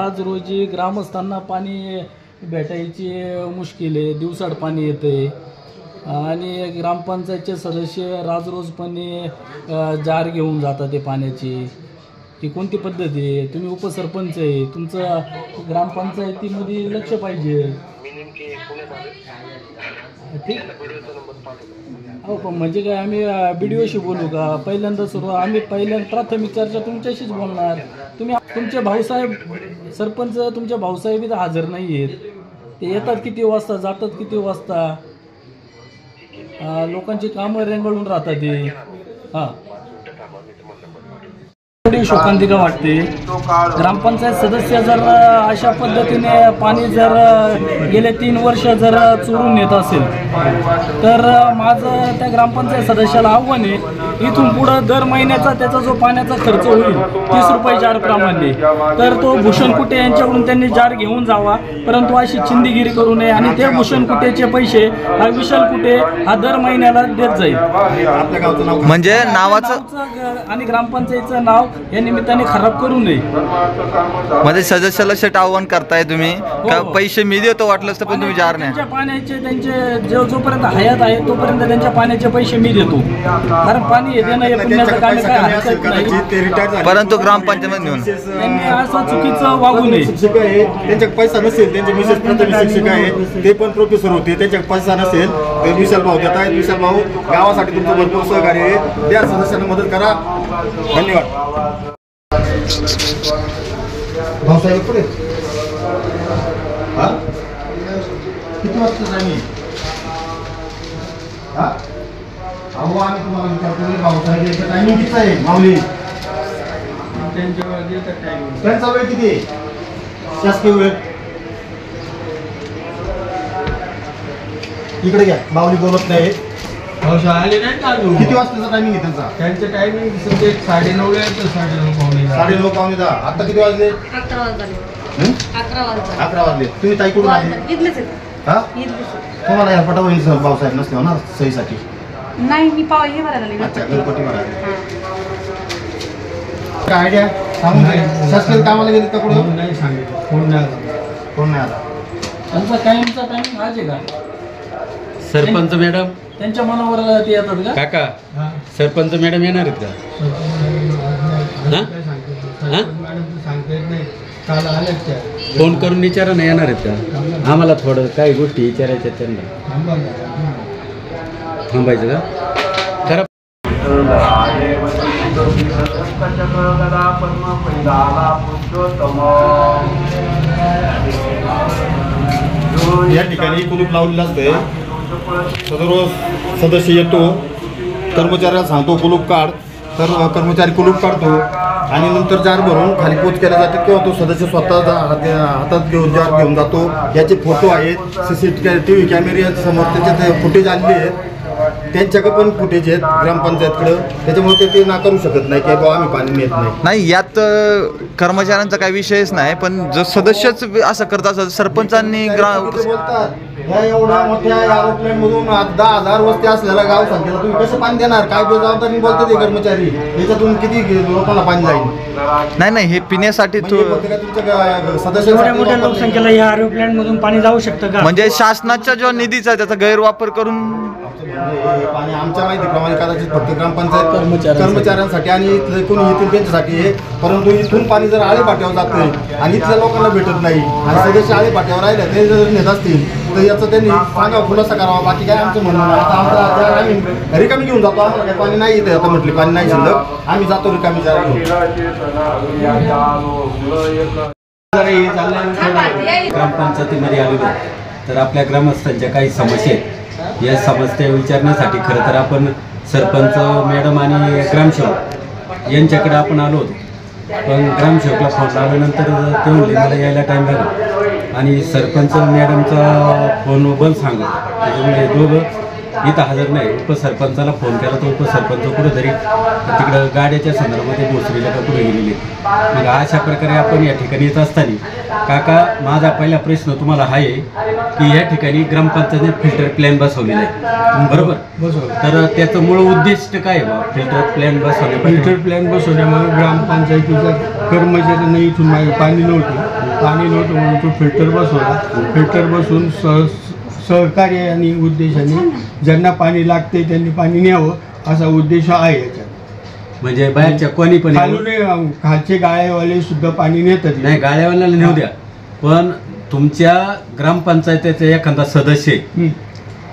आज रोजी ग्रामस्थांना पाणी भेटायची मुश्किल आहे, दिवसाड पाणी येतंय आणि ग्रामपंचायतचे सदस्य राजरोजपणे जार घेऊन जातात ते पाण्याची। ही कोणती पद्धत आहे? तुम्ही उपसरपंच आहे, तुमचं ग्रामपंचायतीमध्ये लक्ष पाहिजे। ठीक हो, पण म्हणजे काय आम्ही BDOशी बोलू का? पहिल्यांदा आम्ही प्राथमिक चर्चा तुमच्याशीच बोलणार। तुम्ही तुमचे भाऊसाहेब सरपंच तुमचे भाऊसाहेब इथं हजर नाही आहेत, ते येतात किती वाजता जातात किती वाजता, लोकांची कामं रेंगाळून राहतात ते। हां शोकांतिका वाटते। ग्रामपंचायत सदस्य जर अशा पद्धतीने पाणी जर गेले 3 वर्ष जर चोरून नेत असेल तर माझं त्या ग्रामपंचायत सदस्याला आव्हान आहे, इथून पुढं दर महिन्याचा त्याचा जो पाण्याचा खर्च होईल 30 रुपये जार प्रमाणे, तर तो भूषण कुटे यांच्याकडून त्यांनी जार घेऊन जावा, परंतु अशी चिंदीगिरी करू नये आणि ते भूषण कुटेचे पैसे हा विशाल कुटे हा दर महिन्याला देत जाईल। म्हणजे नावाचं आणि ग्रामपंचायतचं नाव या निमित्ताने खराब करू नये। म्हणजे सदस्याला शेट आव्हान करताय तुम्ही का पैसे मी देतो वाटलंच तर पण तुम्ही जार नाही? त्यांच्या पाण्याचे त्यांचे जोपर्यंत हयात आहे तोपर्यंत त्यांच्या पाण्याचे पैसे मी देतो, कारण पाणी हे देणं हे पुण्याचं काम नाही। परंतु ग्रामपंचायत नेऊन त्यांनी असं चुकीचं वागू नये। शिक्षक आहे त्यांच्या पैसा नसेल, त्यांचे मिसेस प्राथमिक शिक्षक आहे ते पण प्रोफेसर होते, त्यांच्या पैसा नसेल तर विशाल भाऊ देत आहेत। विशाल भाऊ गावासाठी तुमचं भरपूर सहकार्य आहे, त्या सदस्यांना मदत करा। धन्यवाद। भाऊसाहेब पुढे किती वाजता जाईल? अहो आम्ही तुम्हाला विचारतो भाऊसाहेब याचं टायमिंग किती आहे? माऊली त्यांचा वेळ किती आहे? शासकीय वेळ इकडे घ्या, माऊली बोलत नाही। आले नाही का अजून? किती वाजताचा टायमिंग आहे त्यांचा? त्यांचं टायमिंग 9:30 येतं, 9:30 9:30 पावणे 10। आता किती वाजले? 11 वाजले। 11 वाजले। तुम्ही ताई कुठून आले? हा तुम्हाला एअरपोर्ट होईल भाऊसाहेब नसले ना सहीसाठी? नाही, मी पाव हे भरायला लागले। अच्छा, गणपती भरायला काय आयडिया सांगून दे। शासकीय कामाला गेले का कुठं? नाही सांगितलं, फोन नाही आला। त्यांचा कायमचा टायमिंग आज आहे का? सरपंच मॅडम त्यांच्या मनावर ते येतात का? काका सरपंच मॅडम येणार आहेत का? सांगता येत नाही, काल आल्याच त्या। फोन करून विचारा ना येणार आहेत का? आम्हाला थोडं काही गोष्टी विचारायच्या त्यांना। थांबायचं का? खरं या ठिकाणी कुलूप लावलेलं असतंय। दररोज सदस्य येतो, कर्मचाऱ्याला सांगतो कुलूप काढ, तर कर्मचारी कुलूप काढतो आणि नंतर जार भरून खाली पोच केला जाते किंवा तो सदस्य स्वतः हातात घेऊन जार घेऊन जातो। याचे फोटो आहेत, CCTV कॅमेरे समोर त्याच्यात फुटेज आलेले आहेत, त्यांच्याकडे पण फुटेज आहेत ग्रामपंचायतकडं, त्याच्यामुळे ते नाकारू शकत नाही की बाबा आम्ही पाणी नेत नाही। यात कर्मचाऱ्यांचा काही विषयच नाही, पण जर सदस्यच असं करत असत सरपंचांनी बोलतात या एवढ्या मोठ्या एरोप्लेन मधून 10,000 वस्ती असलेल्या गाव संख्येला तुम्ही कसं पाणी देणार? काय बेजबाबदारी बोलतात ते कर्मचारी, याच्यातून किती लोकांना पाणी जाईल? नाही हे पिण्यासाठी तुमच्या सदस्य मोठ्या लोकसंख्येला या एरोप्लेन मधून पाणी जाऊ शकतं का? म्हणजे शासनाच्या जो निधीचा त्याचा गैरवापर करून पाणी आमच्या माहितीप्रमाणे कदाचित फक्त ग्रामपंचायत कर्मचाऱ्यांसाठी आणि इथले कोणी येतील त्यांच्यासाठी आहे, परंतु इथून पाणी जर आळेपाट्यावर जातं आणि इथल्या लोकांना भेटत नाही आणि सदस्य आळेपाट्यावर राहिले ते जर नेत असतील तर याचं त्यांनी सांगा खुलासा करावा। बाकी काय आमचं म्हणणं नाही। आता आमचा आम्ही रिकामी घेऊन जातो, आम्हाला काही पाणी नाही येते, आता म्हटले पाणी नाही शिल्लक, आम्ही जातो रिकामी जार घेऊन। ग्रामपंचायतीमध्ये आलेलो तर आपल्या ग्रामस्थांच्या काही समस्या आहेत, या समस्या विचारण्यासाठी खरं तर आपण सरपंच मॅडम आणि ग्रामसेवक यांच्याकडे आपण आलो होतो, पण ग्रामसेवकला फोन लावल्यानंतर ते म्हणले मला यायला टाईम लागला आणि सरपंच मॅडमचा फोन बंद सांगत, त्याच्यामुळे दोघं इथं हजर नाही। उपसरपंचाला फोन केला तर उपसरपंच कुठंतरी तिकडं गाड्याच्या संदर्भामध्ये भोसरीला का कुठे गेलेले। मग अशा प्रकारे आपण या ठिकाणी येत असताना काका माझा पहिला प्रश्न तुम्हाला हा आहे की या ठिकाणी ग्रामपंचायतीने फिल्टर प्लॅन बसवलेला आहे, बरोबर? तर त्याचं मूळ उद्दिष्ट काय आहे? फिल्टर प्लॅन बसवणे, फिल्टर प्लॅन बसवण्यामुळे ग्रामपंचायतीचा कर्मचाऱ्यांना इथून पाणी नव्हतं पाणी नव्हतं म्हणून तो फिल्टर बसवला. फिल्टर बसून सहकार्य आणि उद्देशाने ज्यांना पाणी लागते त्यांनी पाणी न्यावं असा उद्देश आहे याच्यात. म्हणजे बाहेरच्या कोणी पण खालून खालचे गाळेवाले सुद्धा पाणी नेतात. नाही, गाळ्यावाल्याला नेऊ द्या, पण तुमच्या ग्रामपंचायतीचा एखादा सदस्य आहे,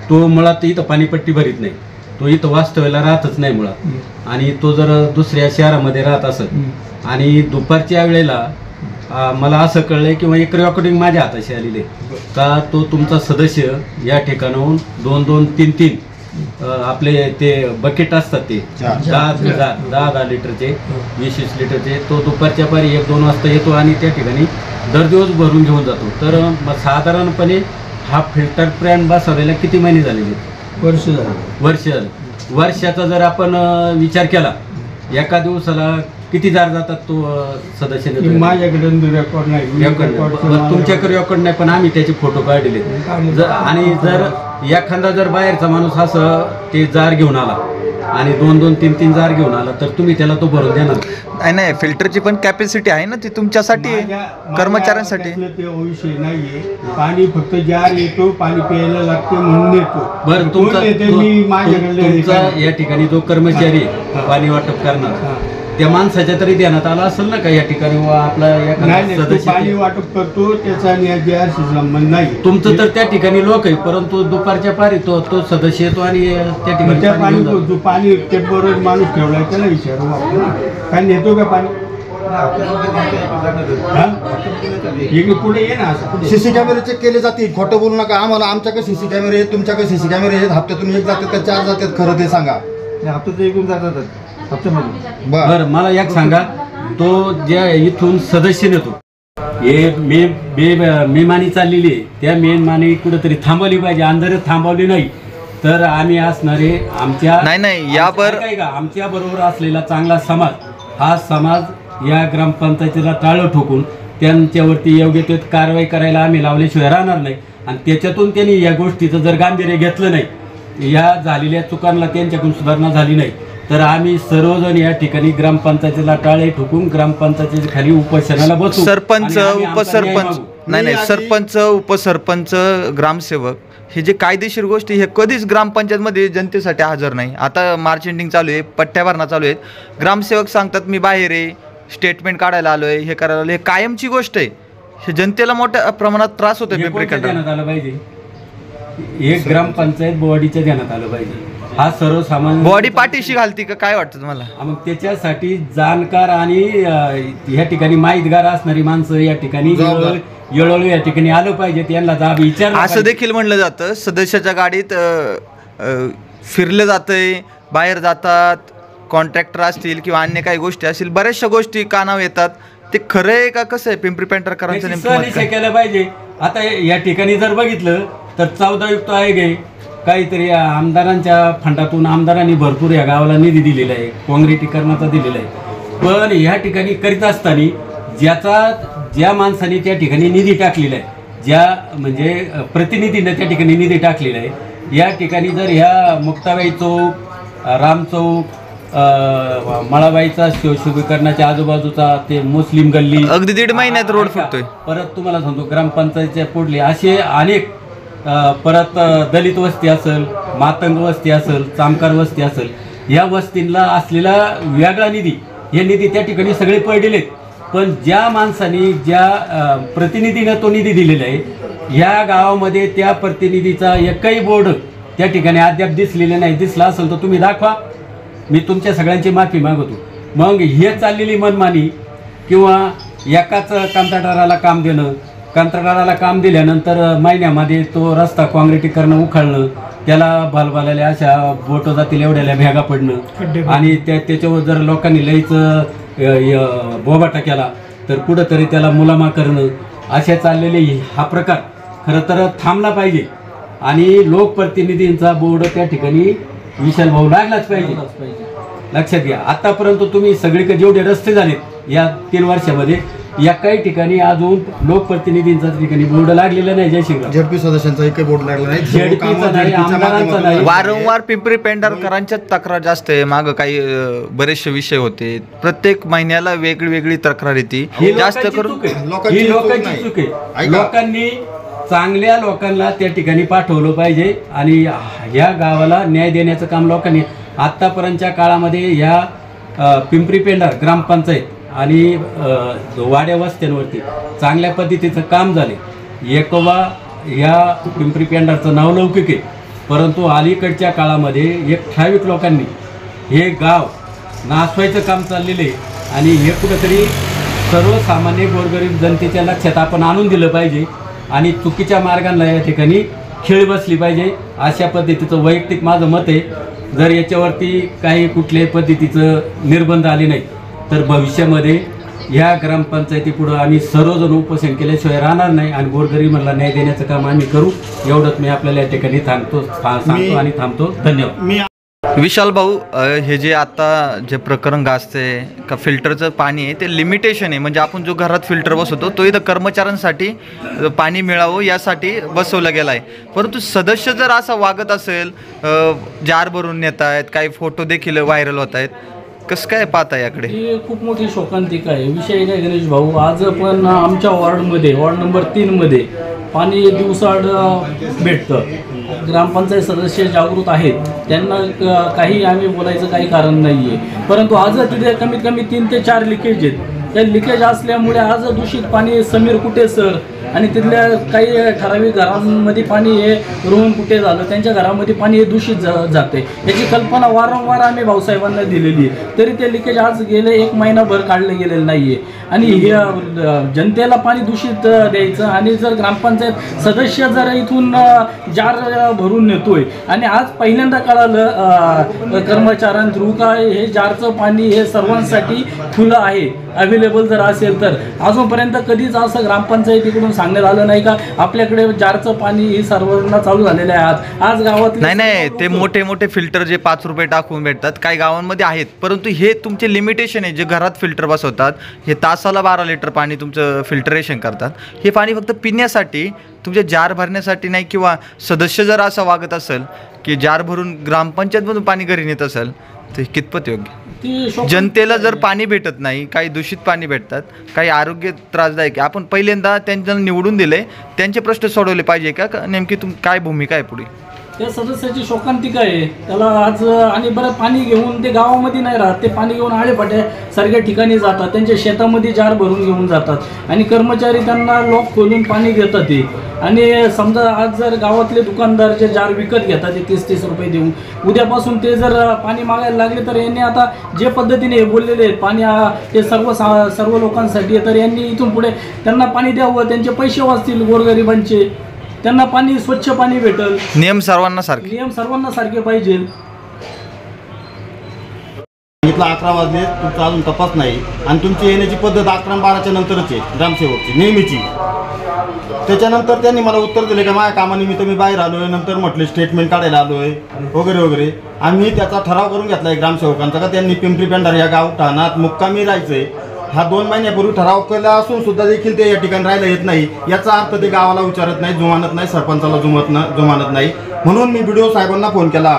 तो मुळात इथं पाणीपट्टी भरीत नाही, तो इथं वास्तव्याला राहतच नाही मुळात, आणि तो जर दुसऱ्या शहरामध्ये राहत असत आणि दुपारच्या वेळेला मला असं कळलंय किंवा एक रेकॉर्डिंग माझ्या हाताशी आलेली आहे का तो तुमचा सदस्य या ठिकाणाहून 2-2, 3-3 आपले ते बकेट असतात ते 10 लिटरचे 20 लिटरचे, तो दुपारच्या पारी 1-2 वाजता येतो आणि त्या ठिकाणी दर दिवस भरून घेऊन जातो. तर साधारणपणे हा फिल्टर प्लॅन बसवलेला किती महिने झालेले? वर्ष झालं. वर्षाचा जर आपण विचार केला, एका दिवसाला किती जार जातात तो सदस्य? माझ्याकडे रेकॉर्ड नाही. तुमच्याकडे रेकॉर्ड नाही, पण आम्ही त्याचे फोटो काढले. आणि जर एखादा जर बाहेरचा माणूस असं ते जार घेऊन आला आणि 2-2, 3-3 जार घेऊन आला तर तुम्ही त्याला तो भरून देणार? नाही, फिल्टरची पण कॅपॅसिटी आहे ना, ती तुमच्यासाठी आहे, कर्मचाऱ्यांसाठी. ते विषय नाहीये. पाणी फक्त जार येतो, पाणी प्यायला लागते म्हणून येतो. बरं, तुमचा या ठिकाणी जो कर्मचारी पाणी वाटप करणार त्या माणसाच्या तरी ध्यानात आला असेल ना का या ठिकाणी आपला पाणी वाटप करतो त्याचा संबंध नाही. तुमचं तर त्या ठिकाणी लोक आहे, परंतु दुपारच्या पारी तो सदस्य येतो आणि त्या ठिकाणी पाणी ते बरोबर माणूस ठेवलाय त्याला विचारू आपण काय नेतो का पाणी? पुढे ये ना. सीसी कॅमेरे चेक केले जातील. खोटं बोलू नका आम्हाला. आमच्याकडे सीसी कॅमेरे आहेत, तुमच्याकडे सीसी कॅमेरे आहेत. हप्त्यातून 1 जातात का 4 जातात? खरं ते सांगा. हप्त्यात 1 जातात. बरं, मला एक सांगा, तो ज्या इथून सदस्य नेतो हे मेमानी चाललेली आहे, त्या मेमानी कुठेतरी थांबवली पाहिजे. अंधारात थांबवली नाही तर आम्ही असणारे आमच्या आमच्या बरोबर असलेला चांगला समाज, हा समाज या ग्रामपंचायतीला टाळं ठोकून त्यांच्यावरती योग्य ते कारवाई करायला आम्ही लावल्याशिवाय राहणार नाही. आणि त्याच्यातून त्यांनी या गोष्टीचं जर गांभीर्य घेतलं नाही, या झालेल्या चुकांना त्यांच्याकडून सुधारणा झाली नाही, तर आम्ही सर्वजण या ठिकाणी ग्रामपंचायतीला टाळे ठोकून ग्रामपंचायतीच्या खाली उपोषणाला बसू. सरपंच, उपसरपंच, नाही, सरपंच, उपसरपंच, ग्रामसेवक हे जे कायदेशीर गोष्टी हे कधीच ग्रामपंचायतमध्ये जनतेसाठी हजर नाही. आता मार्चेंटिंग चालू आहे, पट्ट्या भरणा चालू आहेत, ग्रामसेवक सांगतात मी बाहेर आहे, स्टेटमेंट काढायला आलोय, हे करायला आलोय. हे कायमची गोष्ट आहे. हे जनतेला मोठ्या प्रमाणात त्रास होतोय. ध्यानात आलं पाहिजे, एक ग्रामपंचायत बॉडीच्या ध्यानात आलं पाहिजे. हा सर्वसामान्य बॉडी पाठीशी घालती का काय वाटतं तुम्हाला? मग त्याच्यासाठी जाणकार आणि या ठिकाणी माहितगार असणारी माणसं या ठिकाणी येळोळू या ठिकाणी आलं पाहिजे. त्यांना जाब विचार असं देखील म्हणलं जातं सदस्याच्या गाडीत फिरलं जातंय, बाहेर जातात, कॉन्ट्रॅक्टर असतील किंवा अन्य काही गोष्टी असतील, बऱ्याचशा गोष्टी कानावर येतात. ते खरं आहे का कसं आहे? पिंपरी पेंटरकरांचं नेमकं केलं पाहिजे. आता या ठिकाणी जर बघितलं तर 14 युक्त आयोग काहीतरी आमदारांच्या फंडातून आमदारांनी भरपूर या गावाला निधी दिलेला आहे, काँक्रिटीकरणाचा दिलेला आहे. पण ह्या ठिकाणी करीत असताना ज्या माणसाने त्या ठिकाणी निधी टाकलेला आहे, ज्या म्हणजे प्रतिनिधीनं त्या ठिकाणी निधी टाकलेला आहे, या ठिकाणी जर ह्या मुक्ताबाई चौक, राम चौक, मळाबाईचा शुभीकरणाच्या आजूबाजूचा ते मुस्लिम गल्ली, अगदी 1.5 महिन्यात रोड फुटतोय. परत तुम्हाला सांगतो ग्रामपंचायतच्या पुढले असे अनेक, परत दलित वस्ती असेल, मातंग वस्ती असेल, चामकार वस्ती असेल, या वस्तींना असलेला वेगळा निधी, हे निधी त्या ठिकाणी सगळे पडलेले आहेत. पण ज्या माणसाने, ज्या प्रतिनिधीनं तो निधी दिलेला आहे, ह्या गावामध्ये त्या प्रतिनिधीचा एकही बोर्ड त्या ठिकाणी अद्याप दिसलेला नाही. दिसला असेल तर तुम्ही दाखवा, मी तुमच्या सगळ्यांची माफी मागवतो. मग हे चाललेली मनमानी किंवा एकाच कंत्राटदाराला काम देणं, कंत्राटदाराला काम दिल्यानंतर महिन्यामध्ये तो रस्ता काँक्रिटीकरण उखाळणं, त्याला भालभालाल्या अशा बोटं जातील एवढ्याला भेगा पडणं, आणि त्याच्यावर जर लोकांनी लईच बोबाटा केला तर कुठंतरी त्याला मुलामा करणं, अशा चाललेले हा प्रकार खरं तर थांबला पाहिजे. आणि लोकप्रतिनिधींचा बोर्ड त्या ठिकाणी विशाल भाऊ लागलाच पाहिजे. लक्षात घ्या, आतापर्यंत तुम्ही सगळीकडे जेवढे रस्ते झालेत या 3 वर्षामध्ये, एकाही ठिकाणी अजून लोकप्रतिनिधींच्या ठिकाणी बोर्ड लागलेला नाही जयशिंगराव. झेडपी सदस्यांचा एकही बोर्ड लागला नाही. सर्व झेडपीचा कामं नाही, झेडपीच्या आमदारांचा माध्यमातून नाही. वारंवार पिंपरी पेंढारकरांच्या तक्रार जास्त आहे. मागं काही बरेचसे विषय होते. प्रत्येक महिन्याला वेगळी तक्रार येते. ही जास्त लोकांची करून चूक आहे. लोकांची ही चूक लोकांची नाही. चूक आहे. ऐका. लोकांनी चांगल्या लोकांना त्या ठिकाणी पाठवलं पाहिजे आणि ह्या गावाला न्याय देण्याचं काम लोकांनी आत्तापर्यंतच्या काळामध्ये ह्या पिंपरी पेंढार ग्रामपंचायत आणि वाड्या वस्त्यांवरती चांगल्या पद्धतीचं काम झाले. एकवा ह्या पिंपरी पेंढारचं नावलौकिक आहे, परंतु अलीकडच्या काळामध्ये एक ठराविक लोकांनी हे गाव नासवायचं काम चाललेलं आहे आणि हे कुठंतरी सर्वसामान्य गोरगरीब जनतेच्या लक्षात आपण आणून दिलं पाहिजे आणि चुकीच्या मार्गांना या ठिकाणी खेळ बसली पाहिजे. अशा पद्धतीचं वैयक्तिक माझं मत आहे. जर याच्यावरती काही कुठल्याही पद्धतीचं निर्बंध आले नाही तर भविष्यामध्ये ह्या ग्रामपंचायतीपुढं आम्ही सर्वजण उपोषण केल्याशिवाय राहणार नाही आणि गोरगरिबांना न्याय देण्याचं काम आम्ही करू. एवढंच मी आपल्याला या ठिकाणी सांगतो आणि थांबतो. धन्यवाद. विशाल भाऊ, हे जे आता जे प्रकरण गाजते का फिल्टरचं पाणी आहे ते लिमिटेशन आहे. म्हणजे आपण जो घरात फिल्टर बसवतो तो इथं कर्मचाऱ्यांसाठी पाणी मिळावं यासाठी बसवला गेला आहे. परंतु सदस्य जर असा वागत असेल, जार भरून नेत आहेत, काही फोटो देखील व्हायरल होत आहेत, कसं काय पाहता याकडे? ही खूप मोठी शोकांतिका आहे. विषय काय गणेश भाऊ, आज पण आमच्या वॉर्ड नंबर 3 मध्ये पाणी दिवसाआड भेटतं. ग्रामपंचायत सदस्य जागृत आहेत, त्यांना काही आम्ही बोलायचं काही कारण नाही आहे. परंतु आज तिथे कमीत कमी 3 ते 4 लिकेज आहेत. त्या लिकेज असल्यामुळे आज दूषित पाणी समीर कुटे सर आणि तिथल्या काही ठराविक घरांमध्ये पाणी हे रोहन कुटे झालं, त्यांच्या घरामध्ये पाणी हे दूषित जाते. याची कल्पना वारंवार आम्ही भाऊसाहेबांना दिलेली आहे, तरी ते लिकेज आज गेले 1 महिनाभर काढलं गेलेलं नाही आहे. आणि हे जनतेला पाणी दूषित द्यायचं आणि जर ग्रामपंचायत सदस्य जर इथून जार भरून नेतोय आणि आज पहिल्यांदा कळालं कर्मचाऱ्यां थ्रू का हे जारचं पाणी हे सर्वांसाठी खुलं आहे, अवेलेबल जर असेल तर. अजूनपर्यंत कधीच असं ग्रामपंचायतीकडून सांगण्यात आलं नाही का आपल्याकडे जारचं पाणी हे सर्वांना चालू झालेलं आहे. आज गावात नाही ते मोठे फिल्टर जे 5 रुपये टाकून भेटतात काही गावांमध्ये आहेत, परंतु हे तुमचे लिमिटेशन आहे. जे घरात फिल्टर बसवतात हे तासाला 12 लिटर पाणी तुमचं फिल्टरेशन करतात. हे पाणी फक्त पिण्यासाठी, तुमचे जार भरण्यासाठी नाही. किंवा सदस्य जर असं वागत असेल की जार भरून ग्रामपंचायतमधून पाणी घरी नेत असेल तर कितपत योग्य? जनतेला जर पाणी भेटत नाही, काही दूषित पाणी भेटतात, काही आरोग्य त्रासदायक, आपण पहिल्यांदा त्यांना निवडून दिले, त्यांचे प्रश्न सोडवले पाहिजे का? नेमकी काय भूमिका आहे पुढे? त्या सदस्याची शोकांतिका आहे. त्याला आज आणि बरं पाणी घेऊन ते गावामध्ये नाही राहत, ते पाणी घेऊन आळेपाट्या सारख्या ठिकाणी जातात, त्यांच्या शेतामध्ये जार भरून घेऊन जातात आणि कर्मचारी त्यांना लॉक खोलून पाणी देतात. ते आणि समजा आज जर गावातले दुकानदार जे जार विकत घेतात ते 30-30 रुपये देऊन, उद्यापासून ते जर पाणी मागायला लागले तर यांनी आता जे पद्धतीने हे बोललेले आहेत पाणी हे सर्व लोकांसाठी आहे, तर यांनी इथून पुढे त्यांना पाणी द्यावं, त्यांचे पैसे वाचतील गोरगरिबांचे, त्यांना पाणी स्वच्छ पाणी भेटल. नियम सर्वांना सारखे पाहिजे. 11 वाजले, तुमचा अजून तपास नाही आणि तुमची येण्याची पद्धत 11-12च्या नंतरच आहे ग्रामसेवकची नेहमीची. त्याच्यानंतर त्यांनी मला उत्तर दिले की माझ्या कामानिमित्त मी बाहेर आलोय, नंतर म्हटले स्टेटमेंट काढायला आलोय वगैरे. आम्ही त्याचा ठराव करून घेतला आहे ग्रामसेवकांचा का त्यांनी पिंपरी पेंढार या गाव ठाणात मुक्कामी राहायचंय. हा 2 महिन्यापूर्वी ठराव केला असून सुद्धा देखील ते या ठिकाणी राहायला येत नाही. याचा अर्थ ते गावाला विचारत नाही, जुमानत नाही, सरपंचाला जुमानत नाही. म्हणून मी BDO साहेबांना फोन केला.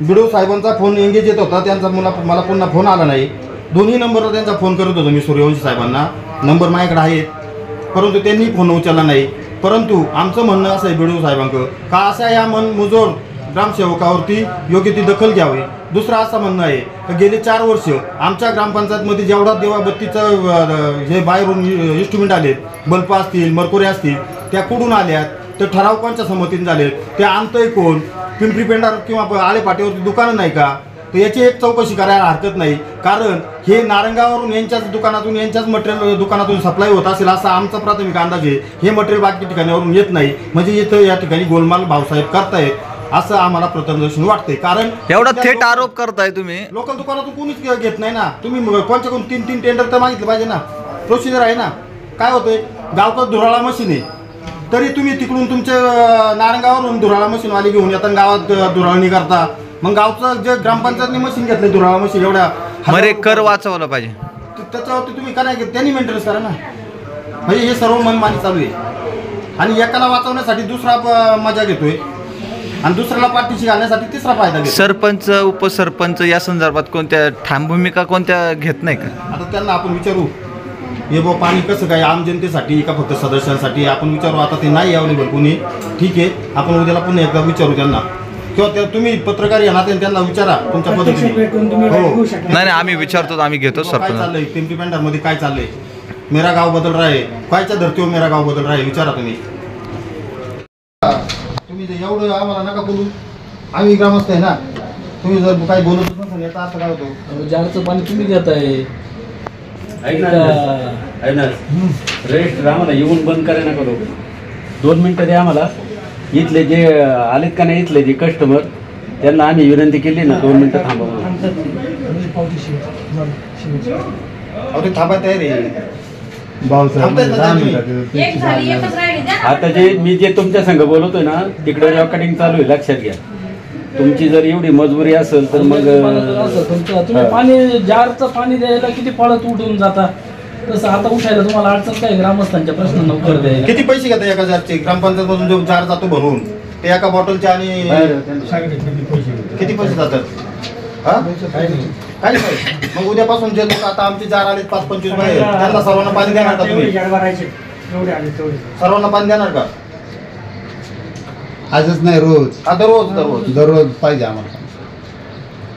BDO साहेबांचा फोन एंगेज येत होता, त्यांचा मला पुन्हा फोन आला नाही. दोन्ही नंबरवर त्यांचा फोन करत होतो मी सूर्यवंशी साहेबांना, नंबर माझ्याकडे आहेत, परंतु त्यांनी फोन उचलला नाही. परंतु आमचं म्हणणं असं आहे BDO साहेबांकडं का अशा या मनमुजोर ग्रामसेवकावरती योग्य ती दखल घ्यावी. दुसरं असं म्हणणं आहे की गेली 4 वर्ष आमच्या ग्रामपंचायतमध्ये जेवढा देवाबत्तीचं हे बाहेरून इन्स्ट्रुमेंट आलेत, बल्ब असतील, मरकुऱ्या असतील, त्या कुठून आल्यात, तर ठराव कोणच्या संमतीने झालेत, ते आणतंय कोण? पिंपरी पेंढार किंवा आळेपाट्यावरती दुकानं नाही का? तर याची एक चौकशी करायला हरकत नाही. कारण हे नारंगावरून यांच्याच दुकानातून, यांच्याच मटेरियल दुकानातून सप्लाय होत असेल असा आमचा प्राथमिक अंदाज आहे. हे मटेरियल बाकी ठिकाणावरून येत नाही, म्हणजे इथं या ठिकाणी गोलमाल भाऊसाहेब करतायत असं आम्हाला प्रथमदर्शनी वाटतंय. कारण एवढा थेट आरोप करताय तुम्ही. लोकल दुकानातून कोणीच घेत नाही ना. तुम्ही कोणच्याकडून 3 टेंडर तर मागितलं पाहिजे ना, प्रोसिजर आहे ना. काय होतंय, गावकर धुराळा मशीन आहे, तरी तुम्ही तिकडून तुमच्या नारंगावरून धुराळा मशीनवाली घेऊन येतात, गावात धुराळणी करता. मग गावचं जे ग्रामपंचायतने मशीन घेतलं धुराळा मशीन, एवढ्या कर वाचवलं पाहिजे, त्याच्यावरती तुम्ही काय त्यांनी मेंटेनन्स करा ना. म्हणजे हे सर्व मनमानी चालू आहे आणि एकाला वाचवण्यासाठी दुसरा मजा घेतोय आणि दुसऱ्याला पाठीशी घालण्यासाठी तिसरा फायदा घेतो. सरपंच उपसरपंच या संदर्भात कोणत्या ठाम भूमिका कोणत्या घेत नाही का? आता त्यांना आपण विचारू हे बा पाणी कसं काय आम जनतेसाठी का फक्त सदस्यांसाठी आपण विचारू. आता ते नाही अवेलेबल कोणी, ठीक आहे आपण उद्याला पुन्हा एकदा विचारू त्यांना किंवा त्या तुम्ही पत्रकार या नात्याने त्यांना विचारा तुमच्या पद्धतीने. हो नाही आम्ही विचारतो, आम्ही घेतो काय सरपंच. चाललंय पिंपरी पेंढारमध्ये काय चाललंय, मेरा गाव बदल रहा है, कायच्या धर्तीवर मेरा गाव बदल रहा है विचारा तुम्ही. तुम्ही जर एवढं आम्हाला नका बोलू, आम्ही ग्रामस्थ आहे ना. तुम्ही जर काही बोलतच नसेल याचा अर्थ काय होतो? जारचं पाणी तुम्ही घेताय. रेस्ट आम्हाला येऊन बंद करायला नका लोक. 2 मिनिटं द्या आम्हाला. इथले जे आलेत का नाही, इथले जे कस्टमर त्यांना आम्ही विनंती केली ना 2 मिनिटं थांबा म्हणून. अहो ते थांबाय तयार आहे. एक झाली एकच राहिली द्या ना. आता मी जे तुमच्या संघ बोलतोय ना तिकडे रेकॉर्डिंग चालू आहे, लक्षात घ्या. तुमची जर एवढी मजबुरी असेल तर मग तुम्ही पाणी जारचं पाणी द्यायला किती पळत उठून जाता, तसं आता उठायला तुम्हाला अडचण काय? ग्रामस्थांच्या प्रश्नांना उत्तर द्यायला किती पैसे घेता एका जारचे? ग्रामपंचायत मधून जो जार जातो भरून ते एका बॉटलचे आणि किती पैसे जातात? हा काही नाही. मग उद्यापासून जे लोक आता आमचे जार आले 5-25 बाहेर त्यांना सर्वांना पाणी देणार का तुम्ही? सर्वांना पाणी देणार का? आजच नाही, रोज दररोज पाहिजे आम्हाला.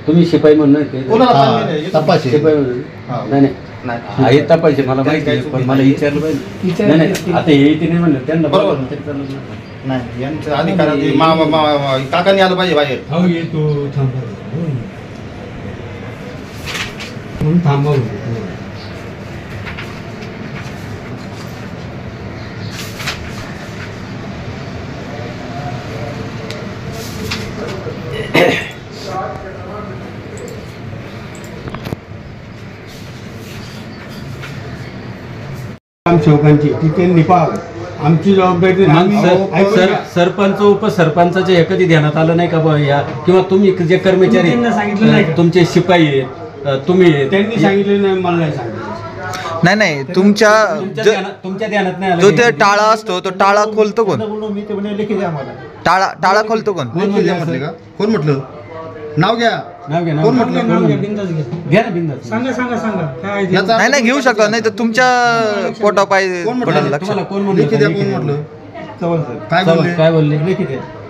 तुम्ही शिपाई म्हणून कोणाला पाणी नाही? तपासणी. शिपाई म्हणून नाही नाही नाही. आहे तपासणी मला माहिती आहे, पण मला विचारलं पाहिजे. नाही नाही आता हे इथे नाही म्हणलं त्यांना बरोबर. तरी चालत नाही. नाही यांचं अधिकारात काकांनी आलं पाहिजे बाहेर. हो येतो थांबा म्हणून थांबा. ग्रामसेवकांची ती त्यांनी पाहावं. आमची जबाबदारी नाही. मग ऐकून सर घ्या. सरपंच उपसरपंचाच्या हे कधी ध्यानात आलं नाही का बा या किंवा तुम्ही जे कर्मचारी त्यांना सांगितलं नाही का? तुमचे शिपाई आहेत, तुम्ही आहेत. त्यांनी सांगितलं नाही, मला नाही सांगितलं. नाही तुमच्या तुमच्या ध्यानात नाही आलं जो का? ते टाळा असतो तो टाळा खोलतो कोण? मी ते म्हणे लेखी द्या आम्हाला. टाळा खोलतो कोण? लेखी द्या म्हटले का? कोण म्हटलं? नाव घ्या. नाव घ्या, नाव कोण घ्या. म्हटलं? नाव घ्या, बिनधास्त घ्या. घ्या ना बिनधास्त. सांगा काय आहे ते? याचा अर्थ नाही घेऊ शकता, नाही तर तुमच्या पोटा पाय कोण म्हटलं? पडेल लक्षात. तुम्हाला कोण लेखी द्या कोण म्हणलं? म्हटलं? काय चव्हाण, बोलले? काय बोलले? काय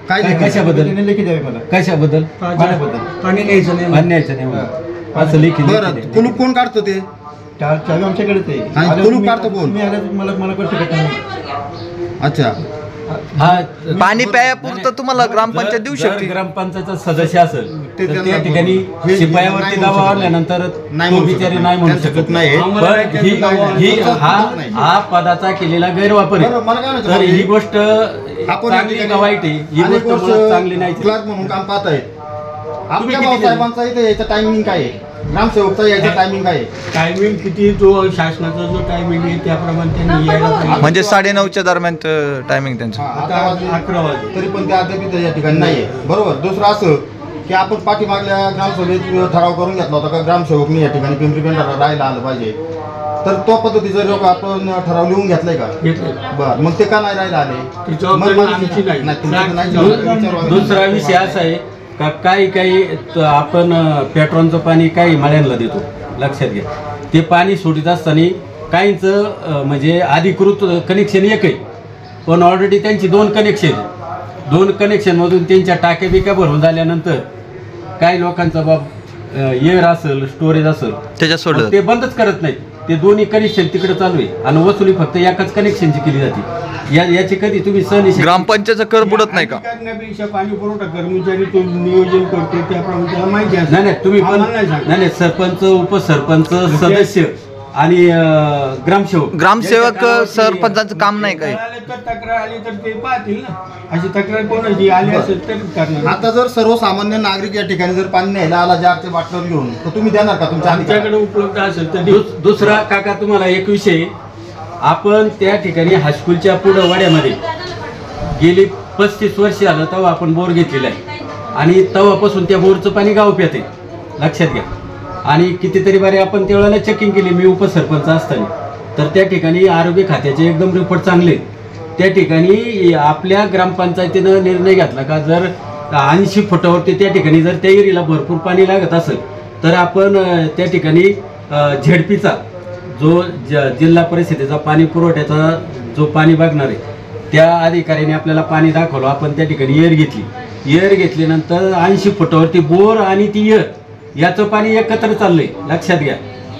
काय- लेखी? कशाबद्दल? लेखी द्यावी मला. कशाबद्दल? पाणी न्यायचं नाही. अन्यायचं नाही म्हणून. असं लेखी बरं लेखी कुलूप कोण काढतो ते? चावी आमच्याकडेच आहे. आणि कुलूप काढतो कोण? तुम्ही आल्या मला करू शकत नाही. अच्छा. हा पाणी प्यायापुरतं तुम्हाला ग्रामपंचायत देऊ जर शकते. ग्रामपंचायतचा सदस्य असेल ते तर त्यांना त्या ठिकाणी हे शिपायावरती नाही दबाव म्हणू शकत. आणल्यानंतर नाही तो म्हणू बिचारी शकत. नाही म्हणू त्यांचं शकत चूक नाही. पण हा पदाचा केलेला गैरवापर बरं, मला काय आहे. म्हणायचं तर बाबा, ही गोष्ट आपण या चांगली ठिकाणी का वाईट आहे ही अनेक गोष्ट वर्ष मुळात चांगली नाही. क्लार्क म्हणून काम पाहत आहेत. आपल्या किती साहेबांचा इथे याचा टायमिंग काय आहे? ग्रामसेवकचा याचा टायमिंग काय आहे? टायमिंग किती, जो शासनाचा जो टायमिंग आहे त्याप्रमाणे त्यांनी यायला पाहिजे. म्हणजे 9:30च्या दरम्यान टायमिंग त्यांचं. आता वाजले 11 वाजले. तरी पण ते अद्याप इथे या ठिकाणी नाहीये. बरोबर. दुसरं असं की आपण पाठीमागल्या ग्रामसभेत ठराव करून घेतला होता का ग्रामसेवकनी या ठिकाणी पिंपरी पेंढारला राहायला आलं पाहिजे. तर तो पद्धतीचा लोक आपण ठराव लिहून घेतलाय का? घेतलं. बरं, मग ते का नाही राहायला आले? ती जबाबदारी मग आमची नाही. तुमची तर नाही जबाबदारी. विचारू आम्ही. दुसरा विषय असा आहे का काही आपण पेट्रोलचं पाणी काही मळ्यांना देतो, लक्षात घ्या. ते पाणी सोडित असताना काहींचं म्हणजे अधिकृत कनेक्शन एक आहे, पण ऑलरेडी त्यांची 2 कनेक्शन आहे. 2 कनेक्शनमधून त्यांच्या टाक्या बिक्या भरून झाल्यानंतर काही लोकांचा बाब एअर असेल, स्टोरेज असेल, त्याच्यात सोडलं. ते बंदच करत नाहीत. ते दोन्ही कनेक्शन तिकडे चालू आहे आणि वसुली फक्त एकाच कनेक्शनची केली जाते. याची कधी तुम्ही सनिश्चित ग्रामपंचायतचा कर बुडत नाही का? करण्यापेक्षा पाणी पुरवठा कर्मचारी तो नियोजन करतो त्याप्रमाणे त्याला माहिती असतं. नाही तुम्ही पण आम्हाला नाही सांगत. नाही सरपंच उपसरपंच सदस्य आणि ग्रामसेवक ग्रामसेवक सरपंचाचं काम नाही काय? आले तर तक्रार आली तर ते पाहतील ना. अशी तक्रार कोणाची आली असेल तर करणार. आता जर सर्वसामान्य नागरिक या ठिकाणी जर पाणी न्यायला आला जारचे बाटलं घेऊन, तर तुम्ही देणार का तुमच्या अधिकारात? आमच्याकडे उपलब्ध असेल तर देऊ. दुसरा काका तुम्हाला एक विषय, आपण त्या ठिकाणी हायस्कूलच्या पुढं वाड्यामध्ये गेली 35 वर्ष झालं तेव्हा आपण बोर घेतलेला आहे आणि तेव्हापासून त्या बोरचं पाणी गाव पिते, लक्षात घ्या. आणि कितीतरी बारे आपण त्यावेळेला चेकिंग केली, मी उपसरपंच असताना तर त्या ठिकाणी आरोग्य खात्याचे एकदम रिपोर्ट चांगले आहेत. त्या ठिकाणी आपल्या ग्रामपंचायतीनं निर्णय घेतला का जर 80 फुटावरती त्या ठिकाणी जर त्या एरियाला भरपूर पाणी लागत असेल तर आपण त्या ठिकाणी झेडपीचा जो जिल्हा परिषदेचा पाणी पुरवठ्याचा जो पाणी बघणार आहे त्या अधिकाऱ्याने आपल्याला पाणी दाखवलं. आपण त्या ठिकाणी एअर घेतल्यानंतर 80 फुटावरती बोर आणि ती एअर याचं पाणी एकत्र चाललंय, लक्षात घ्या,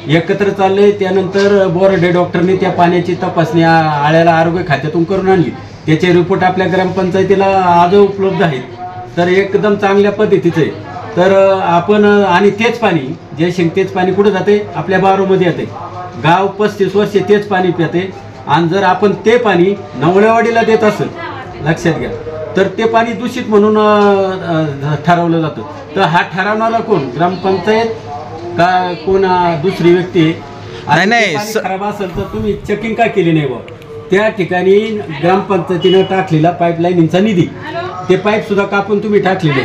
एकत्र चाललंय. त्यानंतर बोर्डे डॉक्टरने त्या पाण्याची तपासणी आळ्याला आरोग्य खात्यातून करून आणली. त्याचे रिपोर्ट आपल्या ग्रामपंचायतीला आज उपलब्ध आहेत. तर एकदम चांगल्या पद्धतीचं आहे. तर आपण आणि तेच पाणी जयसिंग तेच पाणी कुठं जाते आपल्या बारोमध्ये येते. गाव 35 वर्षे तेच पाणी पिते आणि जर आपण ते पाणी नवळेवाडीला देत असेल, लक्षात घ्या, तर ते पाणी दूषित म्हणून ठरवलं जातं. तर हा ठरवणारा कोण, ग्रामपंचायत का कोण दुसरी व्यक्ती? नाही, खराब असेल तर तुम्ही चेकिंग का केली नाही बा? त्या ठिकाणी ग्रामपंचायतीनं टाकलेला पाईपलाईनचा निधी, ते पाईप सुद्धा कापून तुम्ही टाकलेले.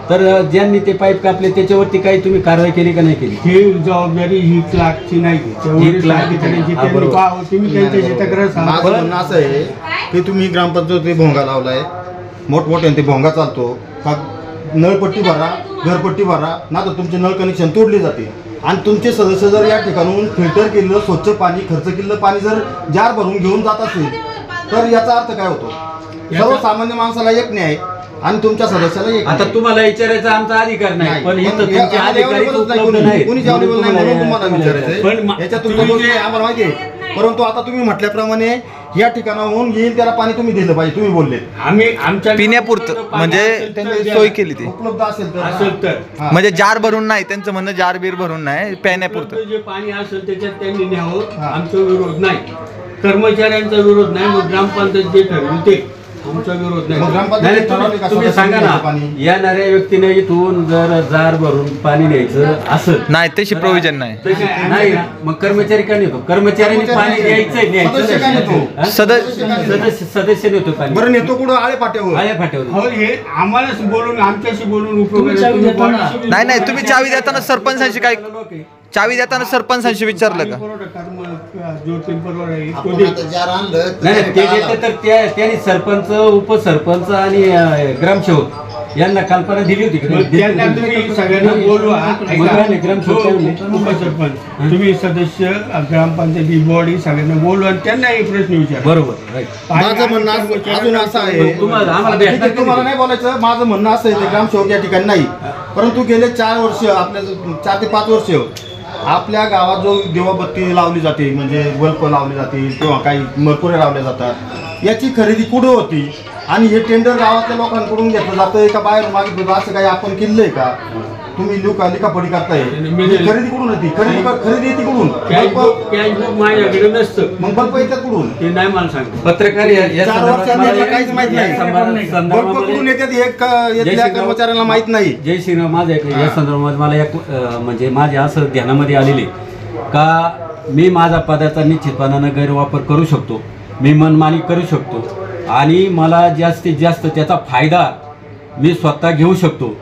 तर ज्यांनी ते पाईप कापले त्याच्यावरती काही तुम्ही कारवाई केली का नाही केली? ही जबाबदारी ही क्लार्कची नाही. ही क्लार्कची. हा, बरोबर. तुम्ही त्यांच्याशी तक्रार सांगा. माझं म्हणणं असं आहे की तुम्ही ग्रामपंचायती भोंगा लावलाय, मोठमोठ्याने ते भोंगा चालतो का नळपट्टी भरा, घरपट्टी भरा, ना तर तुमचे नळ कनेक्शन तोडले जाते. आणि तुमचे सदस्य जर या ठिकाणून फिल्टर केलेलं स्वच्छ पाणी, खर्च केलेलं पाणी जर जार भरून घेऊन जात असेल तर याचा अर्थ काय होतो? सर्वसामान्य माणसाला एक न्याय आणि तुमच्या सदस्याला एक. आता तुम्हाला विचारायचा आमचा अधिकार नाही, पण इथं तुमचे अधिकारी उपलब्ध नाहीत. कोणी अवेलेबल नाही म्हणून तुम्हाला विचारायचं. याच्यात तुमच्या गोष्टी आम्हाला माहिती आहे. परंतु आता तुम्ही म्हटल्याप्रमाणे या ठिकाणाहून येईल त्याला पाणी तुम्ही दिलं पाहिजे. तुम्ही बोलले आम्ही आमच्या पिण्यापुरतं म्हणजे त्यांनी सोय केली ती, उपलब्ध असेल तर तर म्हणजे जार भरून नाही, त्यांचं म्हणणं जार बीर भरून नाही, पिण्यापुरतं. जे पाणी असेल त्याच्यात त्यांनी न्यावं. आमचा विरोध नाही, कर्मचाऱ्यांचा विरोध नाही. मग ग्रामपंचायत जे ठरवलं ते आमचा विरोध नाही. नाही, तुम्ही सांगा ना, येणाऱ्या व्यक्तीने इथून जर जार भरून पाणी न्यायचं असं नाही, तशी प्रोव्हिजन नाही. नाही ना, मग कर्मचारी का नेतो? कर्मचाऱ्यांनी पाणी न्यायचं सदस्य नेतो पाणी. बरं नेतो कुठं? आळे पाट्यावर. आळ्या फाट्यावर. हो, हे आम्हालाच बोलून आमच्याशी बोलून उपयोग तुम्ही चावी देता ना. नाही, तुम्ही चावी देताना सरपंचांशी काय, चावी देताना सरपंचांशी विचारलं का? नाही, ते देते तर त्यांनी सरपंच, उपसरपंच आणि ग्रामसेवक यांना कल्पना दिली होती. सगळ्यांना बोलवा. ग्रामसेवक उपसरपंच तुम्ही सदस्य ग्रामपंचायती बॉडी सगळ्यांना बोलवा आणि त्यांना एक प्रश्न विचार. बरोबर. माझं म्हणणं अजून असं आहे, आम्हाला तुम्हाला नाही बोलायचं. माझं म्हणणं असं आहे ते ग्रामसेवक या ठिकाणी नाही, परंतु गेले 4 वर्ष, आपल्या 4 ते 5 वर्ष आपल्या गावात जो दिवाबत्ती लावली जाते, म्हणजे बल्ब लावले जातील किंवा काही मरकुरे लावले जातात, याची खरेदी कुठं होती आणि हे टेंडर गावातल्या लोकांकडून घेतलं जातं का बाहेर मागितलं जातं? असं काही आपण केलंय का? तुम्ही लिखापडी करताय, खरेदी कुठून होती? खरेदी येते कुठून? माझ्याकडे नसतं, मग बल्ब येतात कुठून? ते नाही मला सांगतो. पत्रकार 4 वर्षात काहीच माहित नाही. बल्ब कुठून येतात हे कर्मचाऱ्यांना माहित नाही. जय श्रीराम. माझं या संदर्भात मला एक म्हणजे माझ्या असं ध्यानामध्ये आलेले का मी माझा पदाचा निश्चितपणानं गैरवापर करू शकतो, मी मनमानी करू शकतो आणि मला जास्तीत जास्त त्याचा फायदा मी स्वतः घेऊ शकतो.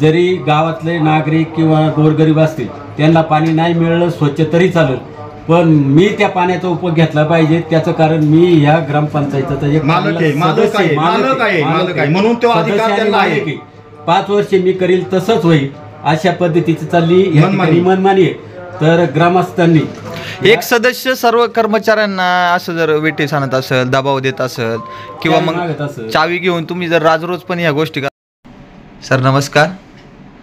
जरी गावातले नागरिक किंवा गोरगरीब असतील त्यांना पाणी नाही मिळालं स्वच्छ तरी चालेल, पण मी त्या पाण्याचा उपयोग घेतला पाहिजे. त्याचं कारण मी ह्या ग्रामपंचायतीचा एक मालक आहे म्हणून तो अधिकार त्यांना आहे. 5 वर्षे मी करील तसंच होईल अशा पद्धतीची चालली मनमानी आहे. तर ग्रामस्थांनी एक सदस्य सर्व कर्मचाऱ्यांना असं जर वेटीस आणत असेल, दबाव देत असेल किंवा मग चावी घेऊन तुम्ही जर राजरोज पण ह्या गोष्टी. सर नमस्कार.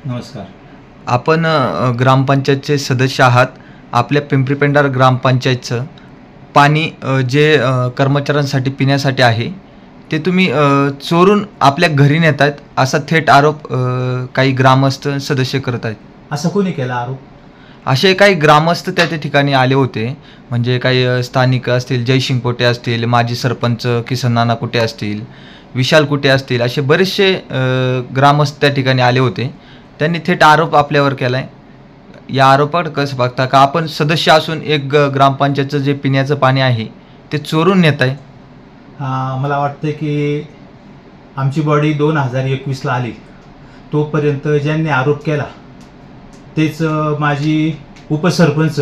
नमस्कार. आपण ग्रामपंचायतचे सदस्य आहात. आपल्या पिंपरी पेंढार ग्रामपंचायतचं पाणी जे कर्मचाऱ्यांसाठी पिण्यासाठी आहे ते तुम्ही चोरून आपल्या घरी नेतात असा थेट आरोप काही ग्रामस्थ सदस्य करत आहेत. असं कोणी केला आरोप? असे काही ग्रामस्थ त्या ठिकाणी आले होते, म्हणजे काही स्थानिक असतील, जयसिंग पोटे असतील, माजी सरपंच किसन नाना कुटे असतील, विशाल कुटे असतील, असे बरेचसे ग्रामस्थ त्या ठिकाणी आले होते. त्यांनी थेट आरोप आपल्यावर केला आहे. या आरोपात कसं बघता का आपण सदस्य असून एक ग्रामपंचायतचं जे पिण्याचं पाणी आहे ते चोरून नेत आहे? मला वाटतं की आमची बॉडी 2021ला आली, तोपर्यंत ज्यांनी आरोप केला तेच माझी उपसरपंच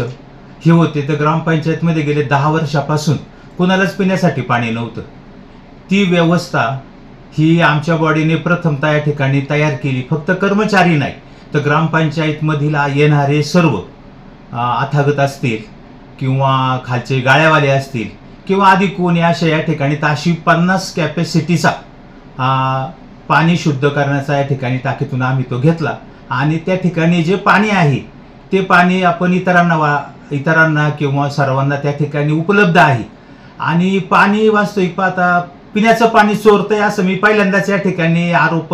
हे होते तर ग्रामपंचायतमध्ये गेले 10 वर्षापासून कुणालाच पिण्यासाठी पाणी नव्हतं. ती व्यवस्था ही आमच्या बॉडीने प्रथमतः या ठिकाणी तयार केली. फक्त कर्मचारी नाही तर ग्रामपंचायतमधील येणारे सर्व अथागत असतील किंवा खालचे गाळ्यावाले असतील किंवा आधी कोणी अशा या ठिकाणी ताशी 50 कॅपॅसिटीचा पाणी शुद्ध करण्याचा या ठिकाणी टाकीतून आम्ही तो घेतला आणि त्या ठिकाणी जे पाणी आहे ते पाणी आपण इतरांना किंवा सर्वांना त्या ठिकाणी उपलब्ध आहे. आणि पाणी वास्तविक पाहता पिण्याचं पाणी चोरतंय असं मी पहिल्यांदाच या ठिकाणी आरोप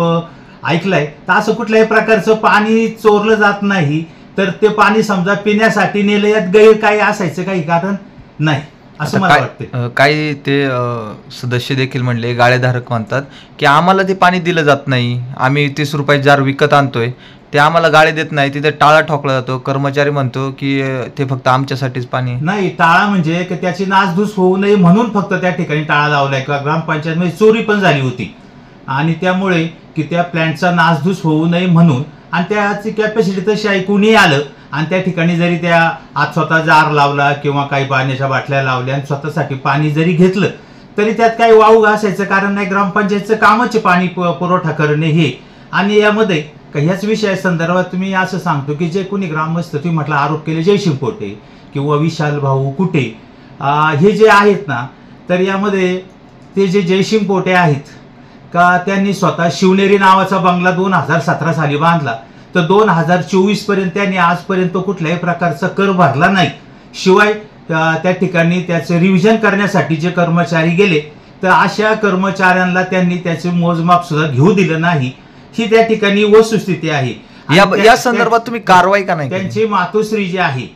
ऐकलाय. तर असं कुठल्याही प्रकारचं पाणी चोरलं जात नाही. तर ते पाणी समजा पिण्यासाठी नेलं, यात गैर काही असायचं काही कारण नाही असं मला वाटतं. काही ते सदस्य देखील म्हणले, गाळेधारक म्हणतात की आम्हाला ते पाणी दिलं जात नाही, आम्ही 30 रुपये जार विकत आणतोय, ते आम्हाला गाळे देत नाही, तिथे टाळा ठोकला जातो. कर्मचारी म्हणतो की ते फक्त आमच्यासाठीच पाणी नाही. टाळा म्हणजे की त्याची नासधूस होऊ नये म्हणून फक्त त्या ठिकाणी टाळा लावलाय. किंवा ग्रामपंचायतमध्ये चोरी पण झाली होती आणि त्यामुळे की त्या प्लॅन्टचा नासधूस होऊ नये म्हणून आणि त्याची कॅपॅसिटी तशी ऐकूनही आलं आणि त्या ठिकाणी जरी त्या आज स्वतः जार लावला किंवा काही पाण्याच्या बाटल्या लावल्या आणि स्वतःसाठी पाणी जरी घेतलं तरी त्यात काही वावग असायचं कारण नाही. ग्रामपंचायतचं कामच पाणी पुरवठा करणे हे. आणि यामध्ये ह्याच विषया संदर्भात तुम्ही असं सांगतो की जे कोणी ग्रामस्थ तुम्ही म्हटलं आरोप केले जयसिंग पोटे किंवा विशाल भाऊ कुटे हे जे आहेत ना, तर यामध्ये ते जे जयसिंग पोटे आहेत का त्यांनी स्वतः शिवनेरी नावाचा बंगला 2017 साली बांधला. तर 2024 पर्यंत त्यांनी आजपर्यंत कुठल्याही प्रकारचा कर भरला नाही. शिवाय त्या ठिकाणी त्याचे रिव्हिजन करण्यासाठी जे कर्मचारी गेले तर अशा कर्मचाऱ्यांना त्यांनी त्याचे मोजमाप सुद्धा घेऊ दिलं नाही. ही त्या ठिकाणी वस्तुस्थिती आहे. या संदर्भात तुम्ही कारवाई का नाही? त्यांची मातोश्री जी आहे,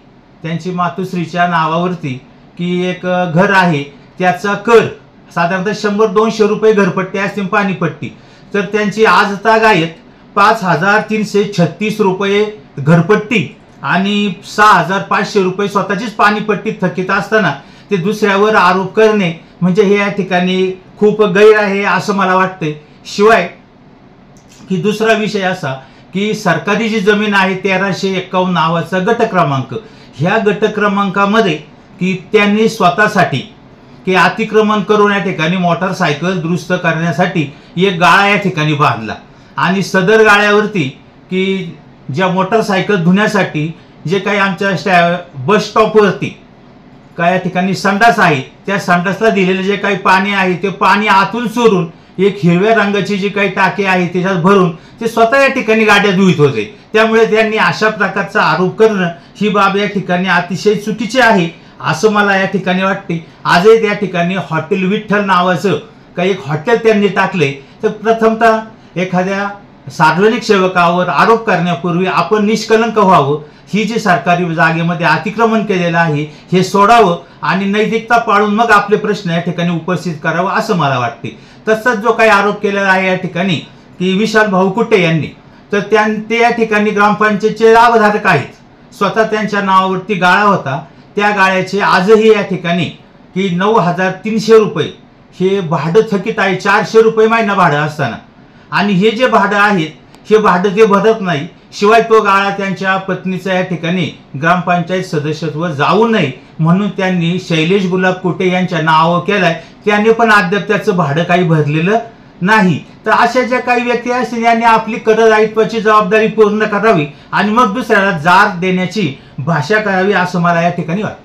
त्यांची मातोश्रीच्या नावावरती की एक घर आहे त्याचा कर साधारणतः 100-200 रुपये घरपट्टी असते पाणीपट्टी. तर त्यांची आज तागायत 5,336 रुपये घरपट्टी आणि 6,500 रुपये स्वतःचीच पाणीपट्टी थकीत असताना ते दुसऱ्यावर आरोप करणे म्हणजे हे या ठिकाणी खूप गैर आहे असं मला वाटतंय. शिवाय की दुसरा विषय असा की सरकारी जी जमीन आहे 1351 नावाचा गट क्रमांक, ह्या गट क्रमांकामध्ये की त्यांनी स्वतःसाठी की अतिक्रमण करून या ठिकाणी मोटरसायकल दुरुस्त करण्यासाठी एक गाळा या ठिकाणी बांधला आणि सदर गाळ्यावरती की ज्या मोटरसायकल धुण्यासाठी जे काही आमच्या बस स्टॉपवरती काय या ठिकाणी संडास आहे त्या संडासला दिलेले जे काही पाणी आहे ते पाणी आतून चोरून एक हिरव्या रंगाची जी काही टाकी आहे त्याच्यात भरून ते स्वतः या ठिकाणी गाड्या धुईत होते. त्यामुळे त्यांनी अशा प्रकारचा आरोप करणं ही बाब या ठिकाणी अतिशय चुकीची आहे असं मला या ठिकाणी वाटते. आजही त्या ठिकाणी हॉटेल विठ्ठल नावाचं काही एक हॉटेल त्यांनी टाकले. तर प्रथमतः एखाद्या सार्वजनिक सेवकावर आरोप करण्यापूर्वी आपण निष्कलंक व्हावं. ही जी सरकारी जागेमध्ये अतिक्रमण केलेलं आहे हे सोडावं आणि नैतिकता पाळून मग आपले प्रश्न या ठिकाणी उपस्थित करावं असं मला वाटते. तसंच जो काही आरोप केलेला आहे या ठिकाणी की विशाल भाऊ कुटे यांनी, तर ते या ठिकाणी ग्रामपंचायतचे लाभधारक आहेत. स्वतः त्यांच्या नावावरती गाळा होता, त्या गाळ्याचे आजही या ठिकाणी की 9,300 रुपये हे भाडं थकीत आहे. 400 रुपये महिना भाडं असताना आणि हे जे भाडं आहेत हे भाडं ते भरत नाही. शिवाय तो गाळा त्यांच्या पत्नीचा या ठिकाणी ग्रामपंचायत सदस्यत्व जाऊ नये म्हणून त्यांनी शैलेश गुलाब कुटे यांच्या नावावर केलाय. त्यांनी पण अद्याप त्याचं भाडं काही भरलेलं नाही. तर अशा ज्या काही व्यक्ती असतील यांनी आपली करदायित्वाची जबाबदारी पूर्ण करावी आणि मग दुसऱ्याला जार देण्याची भाषा करावी असं मला या ठिकाणी वाटतं.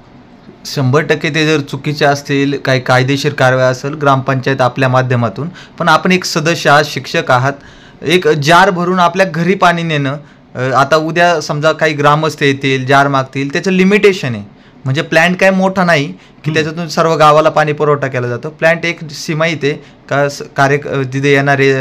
100% ते जर चुकीचे असतील, काही कायदेशीर कारवाई असेल ग्रामपंचायत आपल्या माध्यमातून, पण आपण एक सदस्य आहात, शिक्षक आहात, एक जार भरून आपल्या घरी पाणी नेणं, आता उद्या समजा काही ग्रामस्थ येतील जार मागतील, त्याचं लिमिटेशन आहे. म्हणजे प्लॅन्ट काय मोठा नाही की त्याच्यातून सर्व गावाला पाणी पुरवठा केला जातो. प्लॅन्ट एक सीमाईत आहे का तिथे येणारे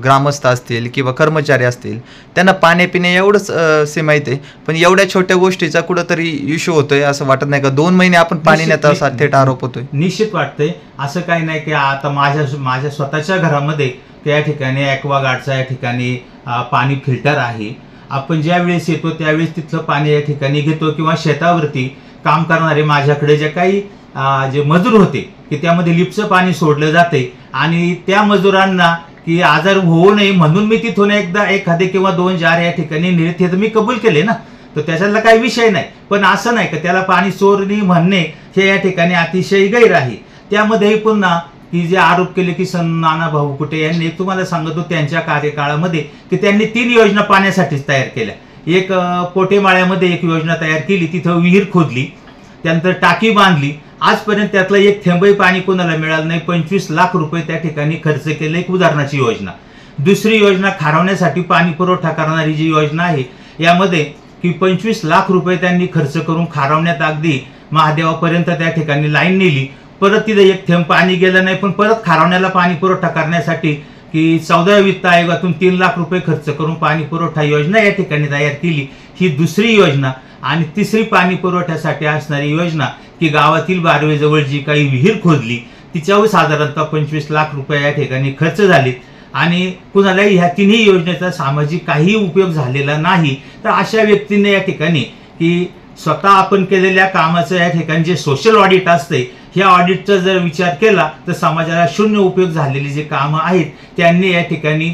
ग्रामस्थ असतील किंवा कर्मचारी असतील त्यांना पाणी पिणे एवढंच सीमाईत आहे. पण एवढ्या छोट्या गोष्टीचा कुठंतरी इश्यू होतोय असं वाटत नाही का? 2 महिने आपण पाणी नेता असा थेट आरोप होतोय. निश्चित वाटतंय. असं काही नाही की आता माझ्या स्वतःच्या घरामध्ये त्या ठिकाणी ॲक्वागार्डचा या ठिकाणी पाणी फिल्टर आहे. आपण ज्या वेळेस येतो त्यावेळेस तिथलं पाणी या ठिकाणी घेतो किंवा शेतावरती काम करणारे माझ्याकडे जे काही जे मजूर होते की त्यामध्ये लिपचं पाणी सोडलं जाते आणि त्या मजुरांना की आजार होऊ नये म्हणून मी तिथून एकदा एखादे किंवा 2 जार या ठिकाणी नेले. ते तर मी कबूल केले ना. तर त्याच्यातला काही विषय नाही. पण असं नाही का त्याला पाणी चोरणे म्हणणे हे या ठिकाणी अतिशय गैर आहे. त्यामध्येही पुन्हा की जे आरोप केले की नानाभाऊ कुटे यांनी, तुम्हाला सांगतो त्यांच्या कार्यकाळामध्ये की त्यांनी 3 योजना पाण्यासाठीच तयार केल्या. एक पोटेमाळ्यामध्ये एक योजना तयार केली, तिथं विहीर खोदली, त्यानंतर टाकी बांधली. आजपर्यंत त्यातलं एक थेंबही पाणी कोणाला मिळालं नाही. 25 लाख रुपये त्या ठिकाणी खर्च केले, एक उदाहरणाची योजना. दुसरी योजना खारवण्यासाठी पाणी पुरवठा करणारी जी योजना आहे यामध्ये की 25 लाख रुपये त्यांनी खर्च करून खारवण्यात अगदी महादेवापर्यंत त्या ठिकाणी लाईन नेली. परत तिथे एक थेंब पाणी गेलं नाही, पण परत खारवण्याला पाणी पुरवठा करण्यासाठी की 14व्या वित्त आयोगातून 3 लाख रुपये खर्च करून पाणी पुरवठा योजना या ठिकाणी तयार केली. ही दुसरी योजना. आणि तिसरी पाणी पुरवठ्यासाठी असणारी योजना की गावातील बारवेजवळ जी काही विहीर खोदली तिच्यावर साधारणतः 25 लाख रुपये या ठिकाणी खर्च झाले. आणि कुणालाही ह्या तिन्ही योजनेचा सामाजिक काही उपयोग झालेला नाही. तर अशा व्यक्तीने या ठिकाणी की स्वतः आपण केलेल्या कामाचं या ठिकाणी जे सोशल ऑडिट असते, ह्या ऑडिटचा जर विचार केला तर समाजाला शून्य उपयोग झालेली जे कामं आहेत त्यांनी या ठिकाणी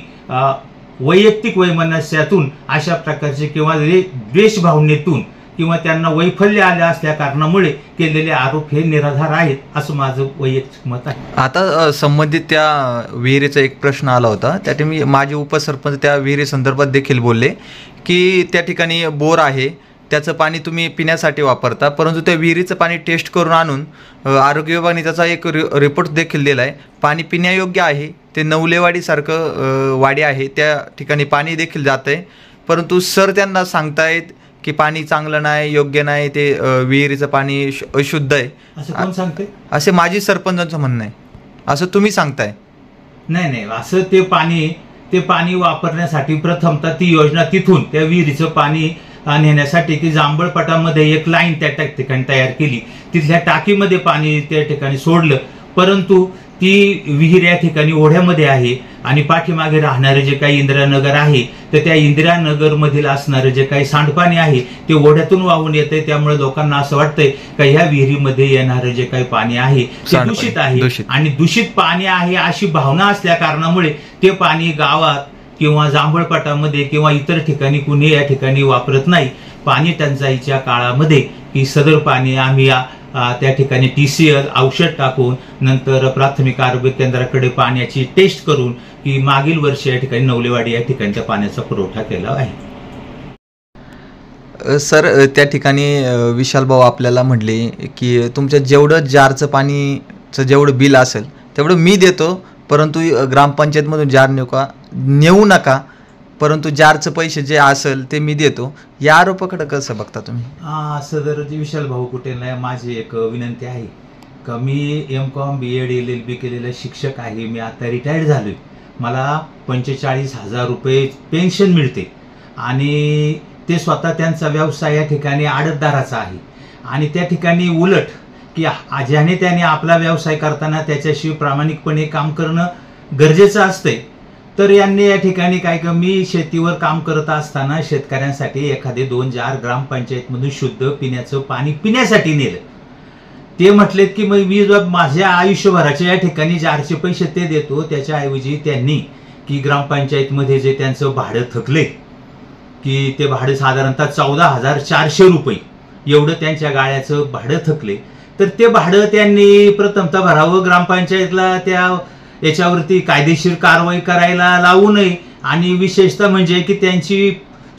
वैयक्तिक वैमनस्यातून अशा प्रकारचे किंवा द्वेष भावनेतून किंवा त्यांना वैफल्य आल्या असल्या कारणामुळे केलेले आरोप हे निराधार आहेत, असं माझं वैयक्तिक मत आहे. आता संबंधित त्या विहिरीचा एक प्रश्न आला होता. त्या मी माझे उपसरपंच त्या विहिरी संदर्भात देखील बोलले की त्या ठिकाणी बोर आहे, त्याचं पाणी तुम्ही पिण्यासाठी वापरता, परंतु त्या विहिरीचं पाणी टेस्ट करून आणून आरोग्य विभागाने त्याचा एक रिपोर्ट देखील दिला आहे. पाणी पिण्यायोग्य आहे, ते नवलेवाडीसारखं वाडी आहे, त्या ठिकाणी पाणी देखील जातं आहे. परंतु सर त्यांना सांगतायत की पाणी चांगलं नाही, योग्य नाही, ते विहिरीचं पाणी अशुद्ध आहे. असं कोण सांगते? असे माजी सरपंचांचं म्हणणं आहे. असं तुम्ही सांगताय? नाही, असं ते पाणी वापरण्यासाठी प्रथमतः ती योजना तिथून त्या विहिरीचं पाणी नेण्यासाठी की जांभळपटामध्ये एक लाईन त्या ठिकाणी तयार केली, तिथल्या टाकीमध्ये पाणी त्या ठिकाणी सोडलं. परंतु ती विहीर या ठिकाणी ओढ्यामध्ये आहे आणि पाठीमागे राहणारे जे काही इंदिरानगर आहे तर त्या इंदिरानगर मधील असणारे जे काही सांडपाणी आहे ते ओढ्यातून वाहून येते. त्यामुळे लोकांना असं वाटतंय का ह्या विहिरीमध्ये येणारं जे काही पाणी आहे ते दूषित आहे आणि दूषित पाणी आहे अशी भावना असल्या कारणामुळे ते पाणी गावात किंवा जांभळपटामध्ये किंवा इतर ठिकाणी कुणी या ठिकाणी वापरत नाही. पाणी टंचाईच्या काळामध्ये की सदर पाणी आम्ही त्या ठिकाणी TCL औषध टाकून नंतर प्राथमिक आरोग्य केंद्राकडे पाण्याची टेस्ट करून की मागील वर्षी या ठिकाणी नवलेवाडी या ठिकाणी त्या पाण्याचा पुरवठा केला आहे. सर त्या ठिकाणी विशाल भाऊ आपल्याला म्हटले की तुमच्या जेवढं जारचं पाणीचं जेवढं बिल असेल तेवढं मी देतो, परंतु ग्रामपंचायतमधून जार नेऊ नका, परंतु जारचं पैसे जे असेल ते मी देतो. या आरोपाकडे कसं बघता तुम्ही? सदर विशाल भाऊ कुटेला माझी एक विनंती आहे का मी M.Com B.Ed LLB केलेलं शिक्षक आहे. मी आता रिटायर्ड झालोय. मला 45,000 रुपये पेन्शन मिळते आणि ते स्वतः त्यांचा व्यवसाय या ठिकाणी आडतदाराचा आहे. आणि त्या ठिकाणी उलट की ज्याने त्याने आपला व्यवसाय करताना त्याच्याशी प्रामाणिकपणे काम करणं गरजेचं असते. तर यांनी या ठिकाणी काय का मी शेतीवर काम करत असताना शेतकऱ्यांसाठी एखादे 2 जार ग्रामपंचायतमधून शुद्ध पिण्याचं पाणी पिण्यासाठी नेलं. ते म्हटलेत की मग मी माझ्या आयुष्यभराच्या या ठिकाणी जारचे पैसे ते देतो, त्याच्याऐवजी त्यांनी की ग्रामपंचायतमध्ये जे त्यांचं भाडं थकले की ते भाडं साधारणतः 14,400 रुपये एवढं त्यांच्या गाळ्याचं भाडं थकले. तर ते भाडं त्यांनी प्रथमतः भरावं, ग्रामपंचायतला त्या याच्यावरती कायदेशीर कारवाई करायला लावू नये. आणि विशेषतः म्हणजे की त्यांची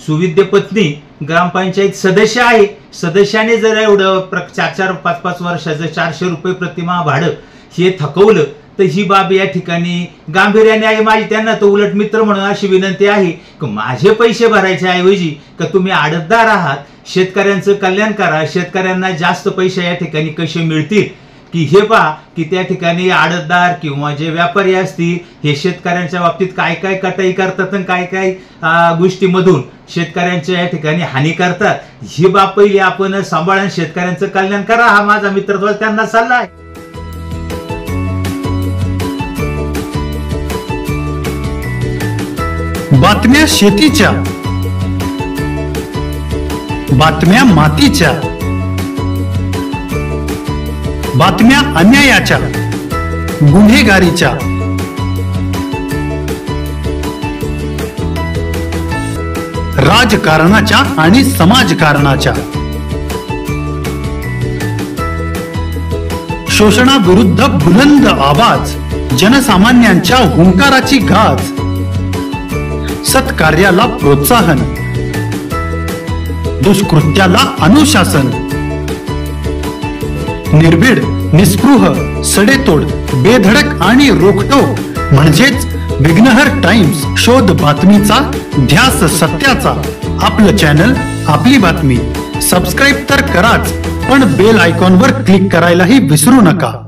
सुविद्य पत्नी ग्रामपंचायत सदस्य आहे, सदस्याने जर एवढं 4-5 वर्षाचं 400 रुपये प्रतिमा भाडं हे थकवलं तर ही बाब या ठिकाणी गांभीर्याने आहे. माझी त्यांना तर उलट मित्र म्हणून अशी विनंती आहे की माझे पैसे भरायच्या ऐवजी का तुम्ही आडतदार आहात, शेतकऱ्यांचं कल्याण करा. शेतकऱ्यांना जास्त पैसे या ठिकाणी कसे मिळतील की हे पहा की त्या ठिकाणी आडतदार किंवा जे व्यापारी असतील हे शेतकऱ्यांच्या बाबतीत काय काय कटाई करतात आणि काय काय गोष्टीमधून शेतकऱ्यांच्या या ठिकाणी हानी करतात. ही बाब पहिली आपण सांभाळून शेतकऱ्यांचं कल्याण करा, हा माझा मित्रत्व त्यांना सल्ला आहे. बातम्या शेतीच्या, बातम्या मातीच्या, बातम्या अन्यायाच्या, गुन्हेगारीच्या, राजकारणाच्या आणि समाजकारणाच्या, शोषणाविरुद्ध बुलंद आवाज, जनसामान्यांच्या हुंकाराची गाज, सत्कार्याला प्रोत्साहन, दुष्कृत्याला अनुशासन, निर्भीड, निस्पृह, सडेतोड, बेधडक आणि रोखटोक म्हणजेच विघ्नहर टाइम्स. शोध बातमीचा, ध्यास सत्याचा. आपलं चॅनल, आपली बातमी. सबस्क्राईब तर कराच, पण बेल आयकॉनवर क्लिक करायलाही विसरू नका.